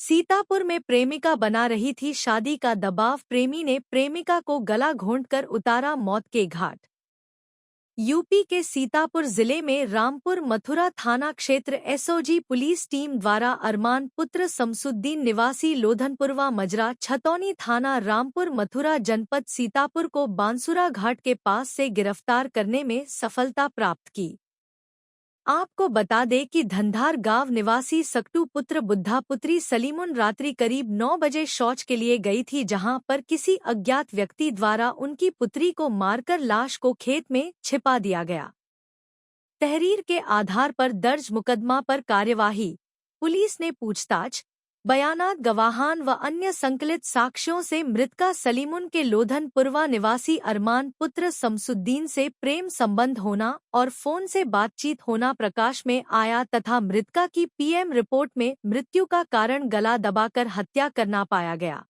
सीतापुर में प्रेमिका बना रही थी शादी का दबाव, प्रेमी ने प्रेमिका को गला घोंटकर उतारा मौत के घाट। यूपी के सीतापुर जिले में रामपुर मथुरा थाना क्षेत्र एसओजी पुलिस टीम द्वारा अरमान पुत्र शमसुद्दीन निवासी लोधनपुरवा मजरा छतौनी थाना रामपुर मथुरा जनपद सीतापुर को बांसुरा घाट के पास से गिरफ्तार करने में सफलता प्राप्त की। आपको बता दें कि धंधार गांव निवासी सक्टू पुत्र बुद्धा पुत्री सलीमुन रात्रि करीब 9 बजे शौच के लिए गई थी, जहां पर किसी अज्ञात व्यक्ति द्वारा उनकी पुत्री को मारकर लाश को खेत में छिपा दिया गया। तहरीर के आधार पर दर्ज मुकदमा पर कार्यवाही। पुलिस ने पूछताछ, बयानात, गवाहान व अन्य संकलित साक्ष्यों से मृतका सलीमुन के लोधनपुरवा निवासी अरमान पुत्र शमसुद्दीन से प्रेम संबंध होना और फोन से बातचीत होना प्रकाश में आया तथा मृतका की पीएम रिपोर्ट में मृत्यु का कारण गला दबाकर हत्या करना पाया गया।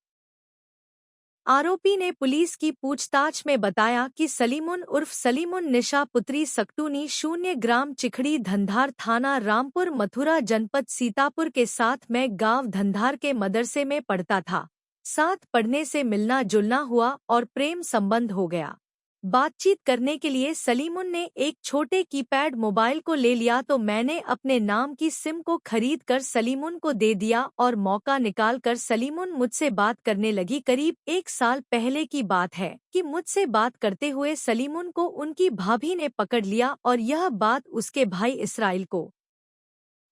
आरोपी ने पुलिस की पूछताछ में बताया कि सलीमुन उर्फ सलीमुन निशा पुत्री सक्टूनी 0 ग्राम चिखड़ी धंधार थाना रामपुर मथुरा जनपद सीतापुर के साथ में गांव धंधार के मदरसे में पढ़ता था। साथ पढ़ने से मिलना जुलना हुआ और प्रेम संबंध हो गया। बातचीत करने के लिए सलीमुन ने एक छोटे कीपैड मोबाइल को ले लिया तो मैंने अपने नाम की सिम को खरीद कर सलीमुन को दे दिया और मौका निकालकर सलीमुन मुझसे बात करने लगी। करीब 1 साल पहले की बात है कि मुझसे बात करते हुए सलीमुन को उनकी भाभी ने पकड़ लिया और यह बात उसके भाई इसराइल को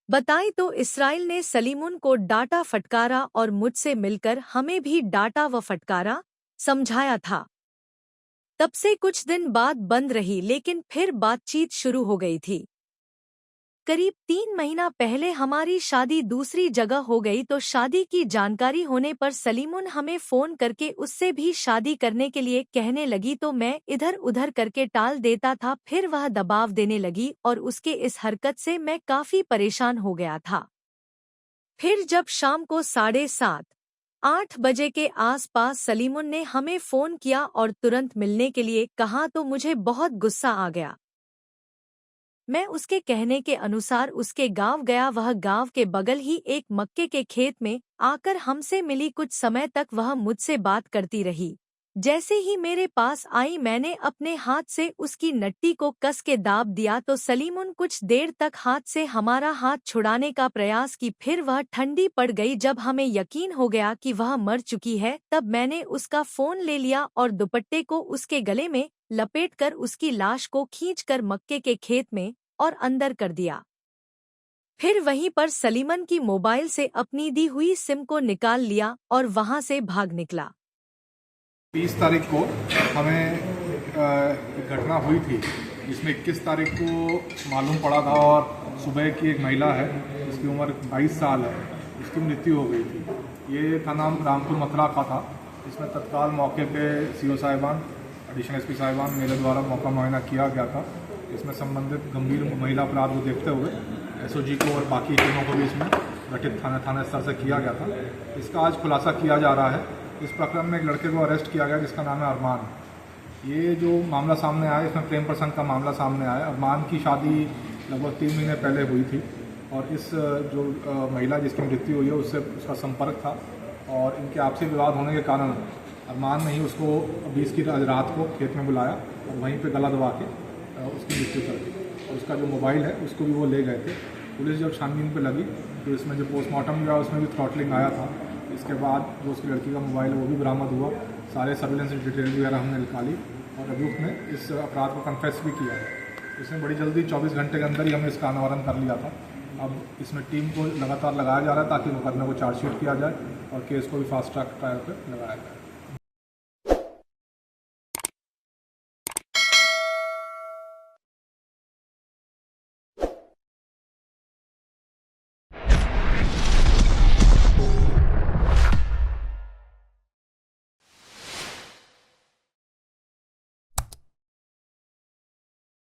बताई तो इसराइल ने सलीमुन को डांटा फटकारा और मुझसे मिलकर हमें भी डांटा व फटकारा, समझाया था। तब से कुछ दिन बाद बंद रही, लेकिन फिर बातचीत शुरू हो गई थी। करीब 3 महीना पहले हमारी शादी दूसरी जगह हो गई तो शादी की जानकारी होने पर सलीमुन हमें फोन करके उससे भी शादी करने के लिए कहने लगी तो मैं इधर उधर करके टाल देता था। फिर वह दबाव देने लगी और उसके इस हरकत से मैं काफी परेशान हो गया था। फिर जब शाम को 7:30-8 बजे के आसपास सलीमुन ने हमें फोन किया और तुरंत मिलने के लिए कहा तो मुझे बहुत गुस्सा आ गया। मैं उसके कहने के अनुसार उसके गांव गया। वह गांव के बगल ही एक मक्के के खेत में आकर हमसे मिली। कुछ समय तक वह मुझसे बात करती रही। जैसे ही मेरे पास आई मैंने अपने हाथ से उसकी नट्टी को कस के दाब दिया तो सलीमुन कुछ देर तक हाथ से हमारा हाथ छुड़ाने का प्रयास की। फिर वह ठंडी पड़ गई। जब हमें यकीन हो गया कि वह मर चुकी है तब मैंने उसका फोन ले लिया और दुपट्टे को उसके गले में लपेटकर उसकी लाश को खींचकर मक्के के खेत में और अंदर कर दिया। फिर वहीं पर सलीमुन की मोबाइल से अपनी दी हुई सिम को निकाल लिया और वहां से भाग निकला। 20 तारीख को हमें एक घटना हुई थी जिसमें 21 तारीख को मालूम पड़ा था और सुबह की एक महिला है जिसकी उम्र 22 साल है, उसकी मृत्यु हो गई थी। ये था नाम रामपुर मथुरा का था। इसमें तत्काल मौके पे सीओ साहिबान, एडिशनल एसपी साहिबान मेरे द्वारा मौका मुआयना किया गया था। इसमें संबंधित गंभीर महिला अपराध को देखते हुए एसओजी को और बाकी टीमों को भी इसमें गठित थाना स्तर से किया गया था। इसका आज खुलासा किया जा रहा है। इस प्रकरण में एक लड़के को अरेस्ट किया गया जिसका नाम है अरमान। ये जो मामला सामने आया इसमें प्रेम प्रसंग का मामला सामने आया। अरमान की शादी लगभग 3 महीने पहले हुई थी और इस जो महिला जिसकी मृत्यु हुई है उससे उसका संपर्क था और इनके आपसी विवाद होने के कारण अरमान ने ही उसको 20 की रात को खेत में बुलाया और वहीं पर गला दबा के उसकी मृत्यु कर दी। और उसका जो मोबाइल है उसको भी वो ले गए थे। पुलिस जब छानबीन पे लगी तो इसमें जो पोस्टमार्टम हुआ उसमें भी थ्रॉटलिंग आया था। इसके बाद जो उसकी लड़की का मोबाइल है वो भी बरामद हुआ। सारे सर्विलेंस डिटेल वगैरह हमने निकाली और अभियुक्त ने इस अपराध को कन्फेस भी किया है। इसमें बड़ी जल्दी 24 घंटे के अंदर ही हमने इसका अनावरण कर लिया था। अब इसमें टीम को लगातार लगाया जा रहा है ताकि मुकदमे को चार्जशीट किया जाए और केस को भी फास्ट ट्रैक ट्रायल पर लगाया जाए।